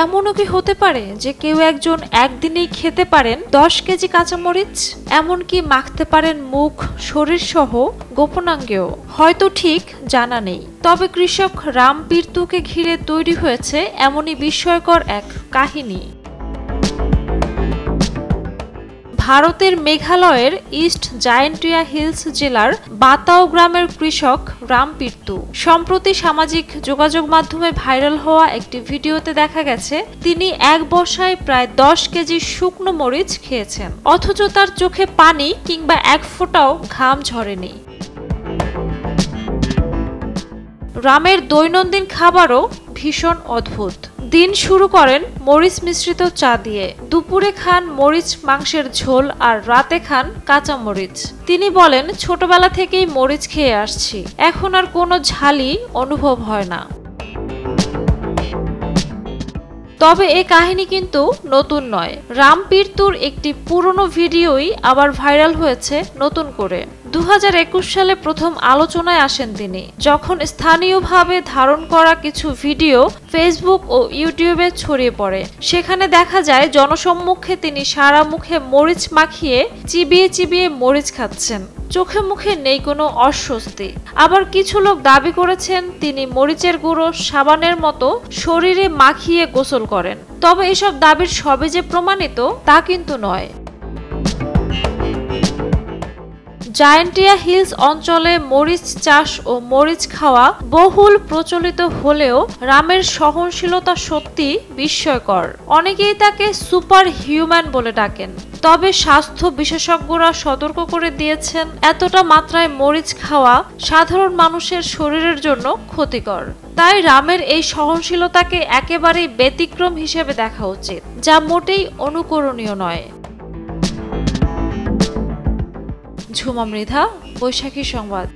এমনও কি হতে পারে যে কেউ একজন একদিনেই খেতে পারেন 10 কেজি কাঁচামরিচ, এমনকি মাখতে পারেন মুখ, শরীর সহ গোপনাঙ্গেও? হয়তো ঠিক জানা নেই। তবে কৃষক রাম পিরতুকে ঘিরে তৈরি হয়েছে এমনই বিস্ময়কর এক কাহিনী। ভারতের মেঘালয়ের ইস্ট জায়েন্টিয়া হিলস জেলার বাতাও গ্রামের কৃষক রাম পিরতু সম্প্রতি সামাজিক যোগাযোগ মাধ্যমে ভাইরাল হওয়া একটি ভিডিওতে দেখা গেছে তিনি এক বসায় প্রায় 10 কেজি শুকনো মরিচ খেয়েছেন, অথচ তার চোখে পানি কিংবা এক ফোঁটাও ঘাম ঝরেনি। রামের দৈনন্দিন খাবারও ভীষণ অদ্ভুত। দিন শুরু করেন মরিচ মিশ্রিত চা দিয়ে, দুপুরে খান মরিচ মাংসের ঝোল আর রাতে খান কাঁচা মরিচ। তিনি বলেন, ছোটবেলা থেকেই মরিচ খেয়ে আসছি, এখন আর কোনো ঝালই অনুভব হয় না। তবে এই কাহিনী কিন্তু নতুন নয়। রাম পিরতুর একটি পুরনো ভিডিওই আবার ভাইরাল হয়েছে নতুন করে। 2021 সালে প্রথম আলোচনায় আসেন তিনি, যখন স্থানীয়ভাবে ধারণ করা কিছু ভিডিও ফেসবুক ও ইউটিউবে ছড়িয়ে পড়ে। সেখানে দেখা যায় জনসম্মুখে তিনি সারা মুখে মরিচ মাখিয়ে চিবিয়ে চিবিয়ে মরিচ খাচ্ছেন, চোখে মুখে নেই কোনো অস্বস্তি। আবার কিছু লোক দাবি করেছেন তিনি মরিচের গুঁড়ো সাবানের মতো শরীরে মাখিয়ে গোসল করেন। তবে এসব দাবির সবই যে প্রমাণিত তা কিন্তু নয়। জায়েন্টিয়া হিলস অঞ্চলে মরিচ চাষ ও মরিচ খাওয়া বহুল প্রচলিত হলেও রামের সহনশীলতা সত্যি বিস্ময়কর। অনেকেই তাকে সুপার হিউম্যান বলে ডাকেন। তবে স্বাস্থ্য বিশেষজ্ঞরা সতর্ক করে দিয়েছেন এতটা মাত্রায় মরিচ খাওয়া সাধারণ মানুষের শরীরের জন্য ক্ষতিকর। তাই রামের এই সহনশীলতাকে একেবারেই ব্যতিক্রম হিসেবে দেখা উচিত, যা মোটেই অনুকরণীয় নয়। ঝুমা মৃধা, বৈশাখী সংবাদ।